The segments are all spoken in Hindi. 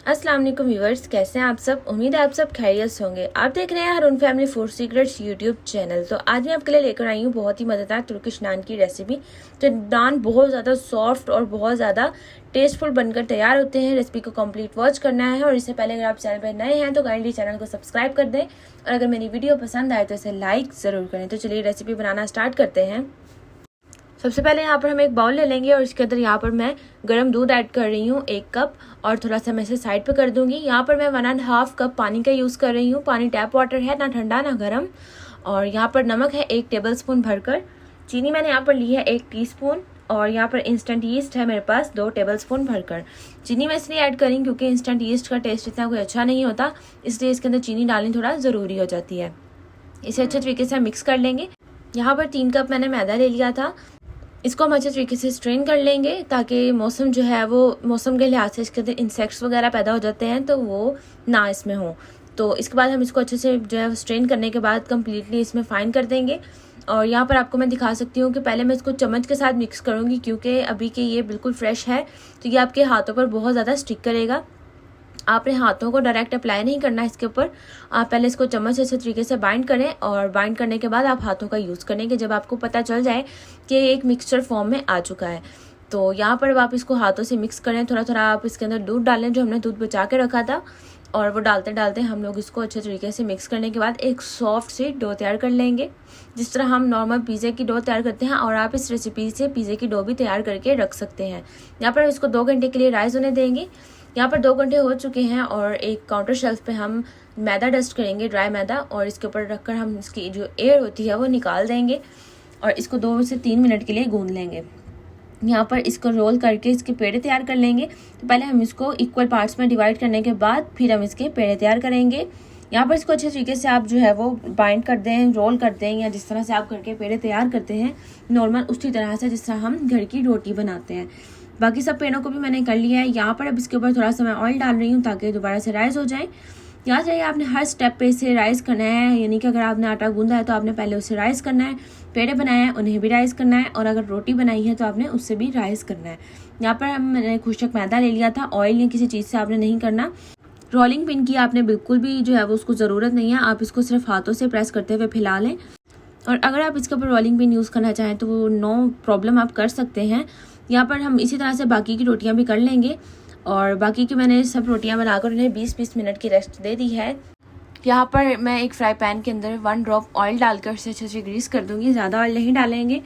अस्सलाम वालेकुम व्यूअर्स, कैसे हैं आप सब। उम्मीद है आप सब खैरियत से होंगे। आप देख रहे हैं Haroon family food secrets YouTube channel. तो आज मैं आपके लिए लेकर आई हूँ बहुत ही मज़ेदार तुर्किश नान की रेसिपी। तो नान बहुत ज़्यादा सॉफ्ट और बहुत ज़्यादा टेस्टफुल बनकर तैयार होते हैं। रेसिपी को कंप्लीट वॉच करना है और इससे पहले अगर आप चैनल पर नए हैं तो काइंडली चैनल को सब्सक्राइब कर दें और अगर मेरी वीडियो पसंद आए तो इसे लाइक ज़रूर करें। तो चलिए रेसिपी बनाना स्टार्ट करते हैं। सबसे पहले यहाँ पर हम एक बाउल ले लेंगे और इसके अंदर यहाँ पर मैं गर्म दूध ऐड कर रही हूँ 1 कप और थोड़ा सा मैं इसे साइड पे कर दूंगी। यहाँ पर मैं 1.5 कप पानी का यूज़ कर रही हूँ। पानी टैप वाटर है, ना ठंडा ना गर्म। और यहाँ पर नमक है 1 टेबलस्पून भरकर। चीनी मैंने यहाँ पर ली है 1 टीस्पून और यहाँ पर इंस्टेंट यीस्ट है मेरे पास 2 टेबलस्पून भरकर। चीनी मैं इसलिए ऐड करी क्योंकि इंस्टेंट यीस्ट का टेस्ट इतना कोई अच्छा नहीं होता, इसलिए इसके अंदर चीनी डालनी थोड़ा ज़रूरी हो जाती है। इसे अच्छे तरीके से मिक्स कर लेंगे। यहाँ पर 3 कप मैंने मैदा ले लिया था। इसको हम अच्छे तरीके से स्ट्रेन कर लेंगे ताकि मौसम जो है वो मौसम के लिहाज से इसके अंदर इंसेक्ट्स वगैरह पैदा हो जाते हैं तो वो ना इसमें हो। तो इसके बाद हम इसको अच्छे से जो है स्ट्रेन करने के बाद कम्प्लीटली इसमें फाइन कर देंगे। और यहाँ पर आपको मैं दिखा सकती हूँ कि पहले मैं इसको चम्मच के साथ मिक्स करूँगी क्योंकि अभी के ये बिल्कुल फ्रेश है तो ये आपके हाथों पर बहुत ज़्यादा स्टिक करेगा। आपने हाथों को डायरेक्ट अप्लाई नहीं करना है इसके ऊपर। आप पहले इसको चम्मच से अच्छे तरीके से बाइंड करें और बाइंड करने के बाद आप हाथों का यूज़ करेंगे जब आपको पता चल जाए कि एक मिक्सचर फॉर्म में आ चुका है। तो यहाँ पर आप इसको हाथों से मिक्स करें। थोड़ा थोड़ा आप इसके अंदर दूध डालें जो हमने दूध बचा के रखा था और वो डालते डालते हम लोग इसको अच्छे तरीके से मिक्स करने के बाद एक सॉफ्ट सी डो तैयार कर लेंगे, जिस तरह हम नॉर्मल पिज़्ज़े की डो तैयार करते हैं। और आप इस रेसिपी से पिज़्ज़े की डो भी तैयार करके रख सकते हैं। यहाँ पर इसको 2 घंटे के लिए राइस होने देंगे। यहाँ पर 2 घंटे हो चुके हैं और एक काउंटर शेल्फ पे हम मैदा डस्ट करेंगे, ड्राई मैदा, और इसके ऊपर रखकर हम इसकी जो एयर होती है वो निकाल देंगे और इसको 2 से 3 मिनट के लिए गूंद लेंगे। यहाँ पर इसको रोल करके इसके पेड़े तैयार कर लेंगे। तो पहले हम इसको इक्वल पार्ट्स में डिवाइड करने के बाद फिर हम इसके पेड़े तैयार करेंगे। यहाँ पर इसको अच्छे तरीके से आप जो है वो बाइंड कर दें, रोल कर दें, या जिस तरह से आप घर के पेड़े तैयार करते हैं नॉर्मल उसी तरह से जिस तरह हम घर की रोटी बनाते हैं। बाकी सब पेड़ों को भी मैंने कर लिया है। यहाँ पर अब इसके ऊपर थोड़ा सा मैं ऑयल डाल रही हूँ ताकि दोबारा से राइस हो जाए। यहाँ चाहिए आपने हर स्टेप पे इसे राइस करना है, यानी कि अगर आपने आटा गूंदा है तो आपने पहले उसे राइस करना है, पेड़े बनाए हैं उन्हें भी राइस करना है, और अगर रोटी बनाई है तो आपने उससे भी राइस करना है। यहाँ पर मैंने खुशक मैदा ले लिया था, ऑयल या किसी चीज़ से आपने नहीं करना। रोलिंग पिन की आपने बिल्कुल भी जो है वो उसको ज़रूरत नहीं है, आप इसको सिर्फ हाथों से प्रेस करते हुए फैला लें। और अगर आप इसके ऊपर रोलिंग पिन यूज़ करना चाहें तो वो नो प्रॉब्लम आप कर सकते हैं। यहाँ पर हम इसी तरह से बाकी की रोटियां भी कर लेंगे और बाकी की मैंने सब रोटियां बनाकर उन्हें 20-20 मिनट की रेस्ट दे दी है। यहाँ पर मैं एक फ्राई पैन के अंदर 1 ड्रॉप ऑयल डालकर इसे अच्छे से ग्रीस कर दूंगी। ज़्यादा ऑयल नहीं डालेंगे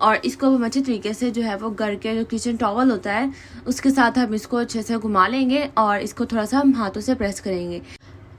और इसको हम अच्छे तरीके से जो है वो घर के जो किचन टॉवल होता है उसके साथ हम इसको अच्छे से घुमा लेंगे और इसको थोड़ा सा हम हाथों से प्रेस करेंगे।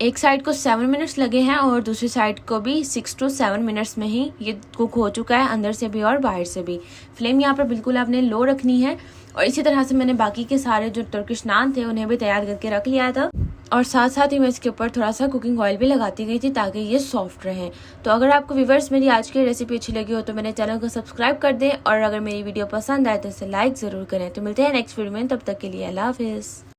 एक साइड को 7 मिनट्स लगे हैं और दूसरी साइड को भी 6 to 7 मिनट्स में ही ये कुक हो चुका है, अंदर से भी और बाहर से भी। फ्लेम यहाँ पर बिल्कुल आपने लो रखनी है। और इसी तरह से मैंने बाकी के सारे जो तुर्किश नान थे उन्हें भी तैयार करके रख लिया था और साथ साथ ही मैं इसके ऊपर थोड़ा सा कुकिंग ऑयल भी लगाती गई थी ताकि ये सॉफ्ट रहे। तो अगर आपको व्यूअर्स मेरी आज की रेसिपी अच्छी लगी हो तो मेरे चैनल को सब्सक्राइब कर दें और अगर मेरी वीडियो पसंद आए तो इसे लाइक ज़रूर करें। तो मिलते हैं नेक्स्ट वीडियो में, तब तक के लिए अल्लाह हाफिज़।